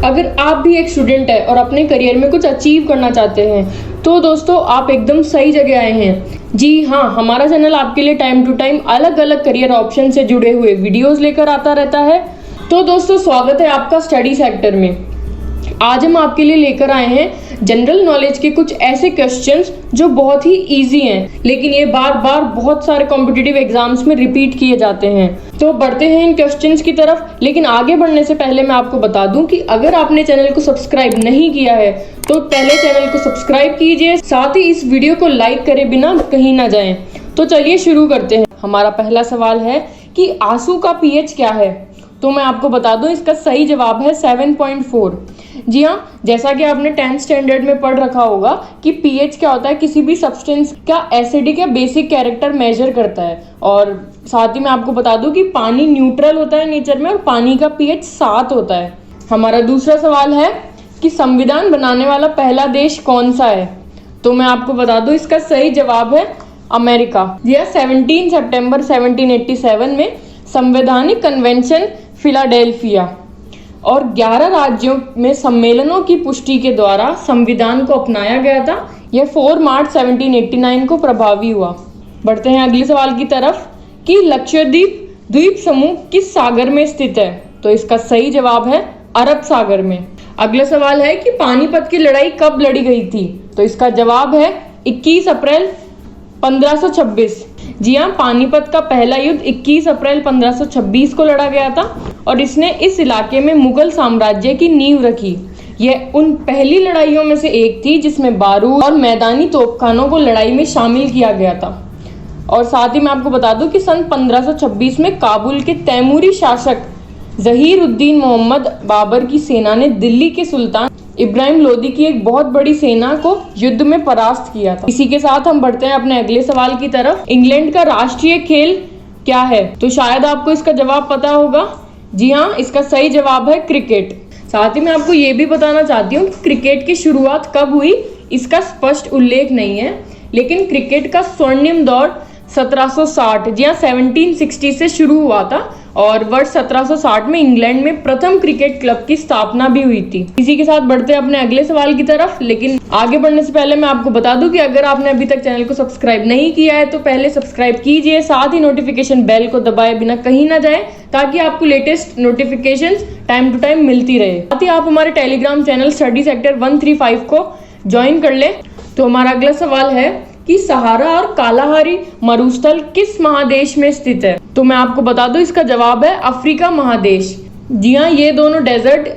अगर आप भी एक स्टूडेंट है और अपने करियर में कुछ अचीव करना चाहते हैं तो दोस्तों आप एकदम सही जगह आए हैं। जी हाँ, हमारा चैनल आपके लिए टाइम टू टाइम अलग अलग करियर ऑप्शन से जुड़े हुए वीडियोस लेकर आता रहता है। तो दोस्तों स्वागत है आपका स्टडी सेक्टर में। आज हम आपके लिए लेकर आए हैं जनरल नॉलेज के कुछ ऐसे क्वेश्चंस जो बहुत ही इजी हैं, लेकिन ये बार बार बहुत सारे कॉम्पिटिटिव एग्जाम्स में रिपीट किए जाते हैं। तो बढ़ते हैं इन क्वेश्चंस की तरफ, लेकिन आगे बढ़ने से पहले मैं आपको बता दूं कि अगर आपने चैनल को सब्सक्राइब नहीं किया है तो पहले चैनल को सब्सक्राइब कीजिए, साथ ही इस वीडियो को लाइक करे बिना कहीं ना जाएं। तो चलिए शुरू करते हैं। हमारा पहला सवाल है कि आंसू का पीएच क्या है। तो मैं आपको बता दूं इसका सही जवाब है 7.4। जी हाँ, जैसा कि आपने 10th स्टैंडर्ड में पढ़ रखा होगा कि पीएच क्या होता है, किसी भी सब्सटेंस का एसिडिक या बेसिक कैरेक्टर मेजर करता है। और साथ ही मैं आपको बता दूं कि पानी न्यूट्रल होता है नेचर में और पानी का पीएच 7 होता है। हमारा दूसरा सवाल है कि संविधान बनाने वाला पहला देश कौन सा है। तो मैं आपको बता दूं इसका सही जवाब है अमेरिका। जी हाँ, 17 सितंबर 1787 में संवैधानिक कन्वेंशन फिलाडेल्फिया और 11 राज्यों में सम्मेलनों की पुष्टि के द्वारा संविधान को अपनाया गया था। यह 4 मार्च 1789 को प्रभावी हुआ। बढ़ते हैं अगले सवाल की तरफ कि लक्षद्वीप द्वीप समूह किस सागर में स्थित है। तो इसका सही जवाब है अरब सागर में। अगला सवाल है कि पानीपत की लड़ाई कब लड़ी गई थी। तो इसका जवाब है 21 अप्रैल 1526। जी हाँ, पानीपत का पहला युद्ध 21 अप्रैल 1526 को लड़ा गया था और इसने इस इलाके में मुगल साम्राज्य की नींव रखी। यह उन पहली लड़ाइयों में से एक थी जिसमें बारूद और मैदानी तोपखानों को लड़ाई में शामिल किया गया था। और साथ ही मैं आपको बता दूं कि सन 1526 में काबुल के तैमूरी शासक जहीर-उद्दीन मोहम्मद बाबर की सेना ने दिल्ली के सुल्तान इब्राहिम लोदी की एक बहुत बड़ी सेना को युद्ध में परास्त किया था। इसी के साथ हम बढ़ते हैं अपने अगले सवाल की तरफ। इंग्लैंड का राष्ट्रीय खेल क्या है। तो शायद आपको इसका जवाब पता होगा। जी हाँ, इसका सही जवाब है क्रिकेट। साथ ही मैं आपको ये भी बताना चाहती हूँ कि क्रिकेट की शुरुआत कब हुई इसका स्पष्ट उल्लेख नहीं है, लेकिन क्रिकेट का स्वर्णिम दौर 1760 जी हाँ 1760 से शुरू हुआ था और वर्ष 1760 में इंग्लैंड में प्रथम क्रिकेट क्लब की स्थापना भी हुई थी। इसी के साथ बढ़ते हैं अपने अगले सवाल की तरफ, लेकिन आगे बढ़ने से पहले मैं आपको बता दूं कि अगर आपने अभी तक चैनल को सब्सक्राइब नहीं किया है तो पहले सब्सक्राइब कीजिए, साथ ही नोटिफिकेशन बेल को दबाए बिना कहीं ना जाए ताकि आपको latest notification time to time मिलती रहे। साथ ही आप हमारे टेलीग्राम चैनल स्टडी सेक्टर 135 को ज्वाइन कर ले। तो हमारा अगला सवाल है कि सहारा और कालाहारी मरुस्थल किस महादेश में स्थित है। तो मैं आपको बता दूं इसका जवाब है अफ्रीका महादेश। जी हाँ, ये दोनों डेजर्ट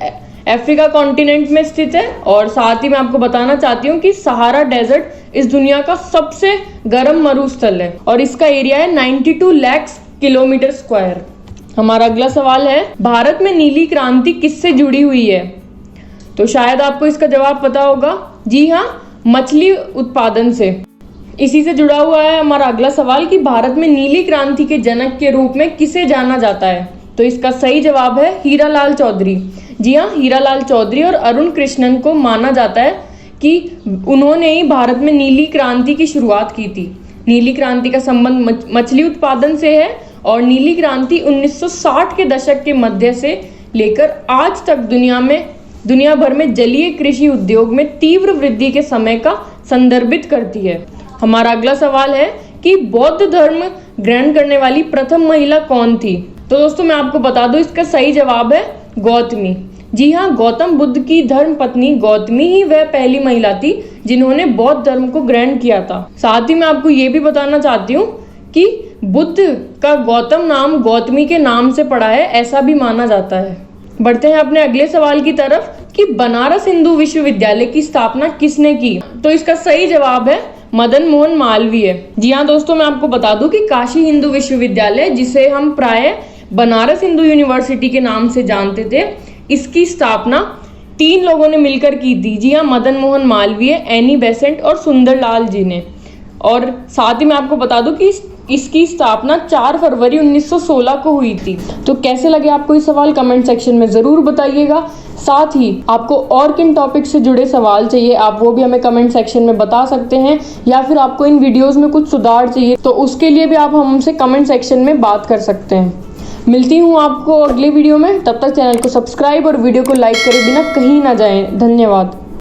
अफ्रीका कॉन्टिनेंट में स्थित है। और साथ ही मैं आपको बताना चाहती हूँ कि सहारा डेजर्ट इस दुनिया का सबसे गर्म मरुस्थल है और इसका एरिया है 92 लाख किलोमीटर स्क्वायर। हमारा अगला सवाल है भारत में नीली क्रांति किससे जुड़ी हुई है। तो शायद आपको इसका जवाब पता होगा। जी हाँ, मछली उत्पादन से। इसी से जुड़ा हुआ है हमारा अगला सवाल कि भारत में नीली क्रांति के जनक के रूप में किसे जाना जाता है। तो इसका सही जवाब है हीरालाल चौधरी। जी हाँ, हीरालाल चौधरी और अरुण कृष्णन को माना जाता है कि उन्होंने ही भारत में नीली क्रांति की शुरुआत की थी। नीली क्रांति का संबंध मछली उत्पादन से है और नीली क्रांति 1960 के दशक के मध्य से लेकर आज तक दुनिया भर में जलीय कृषि उद्योग में तीव्र वृद्धि के समय का संदर्भित करती है। हमारा अगला सवाल है कि बौद्ध धर्म ग्रहण करने वाली प्रथम महिला कौन थी। तो दोस्तों मैं आपको बता दूं इसका सही जवाब है गौतमी। जी हाँ, गौतम बुद्ध की धर्म पत्नी गौतमी ही वह पहली महिला थी जिन्होंने बौद्ध धर्म को ग्रहण किया था। साथ ही मैं आपको ये भी बताना चाहती हूँ कि बुद्ध का गौतम नाम गौतमी के नाम से पड़ा है, ऐसा भी माना जाता है। बढ़ते हैं अपने अगले सवाल की तरफ कि बनारस हिंदू विश्वविद्यालय की स्थापना किसने की। तो इसका सही जवाब है मदन मोहन मालवीय। जी हाँ दोस्तों, मैं आपको बता दूं कि काशी हिंदू विश्वविद्यालय, जिसे हम प्राय बनारस हिंदू यूनिवर्सिटी के नाम से जानते थे, इसकी स्थापना 3 लोगों ने मिलकर की थी। जी हाँ, मदन मोहन मालवीय, एनी बेसेंट और सुंदरलाल जी ने। और साथ ही मैं आपको बता दूं कि इसकी स्थापना 4 फरवरी 1916 को हुई थी। तो कैसे लगे आपको ये सवाल कमेंट सेक्शन में ज़रूर बताइएगा। साथ ही आपको और किन टॉपिक से जुड़े सवाल चाहिए आप वो भी हमें कमेंट सेक्शन में बता सकते हैं, या फिर आपको इन वीडियोस में कुछ सुधार चाहिए तो उसके लिए भी आप हमसे कमेंट सेक्शन में बात कर सकते हैं। मिलती हूँ आपको अगले वीडियो में, तब तक चैनल को सब्सक्राइब और वीडियो को लाइक करे बिना कहीं ना जाएं। धन्यवाद।